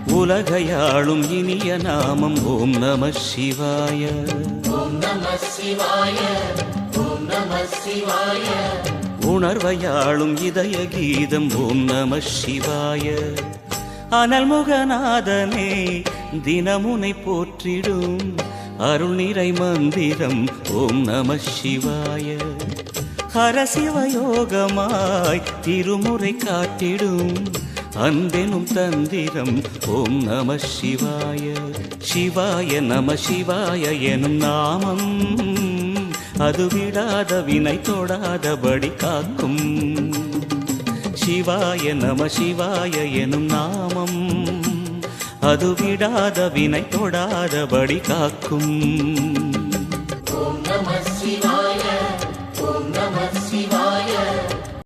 உலகையாளும் இனிய நாமம் ஓம் நம சிவாய. உணர்வையாளும் இதய கீதம் ஓம் நம சிவாய. அனல்முகநாதனே தினமுனை போற்றிடும் அருள் நிறை மந்திரம் ஓம் நம சிவாய. ஹரசிவயோகமாய் திருமுறை காட்டிடும் அன்பெனும் தந்திரம் ஓம் நம சிவாய. சிவாய நம சிவாய எனும் நாமம் அது விடாத வினை தொடாதபடி காக்கும். சிவாய நம சிவாய எனும் நாமம் அது விடாத வினை தொடாதபடி காக்கும்.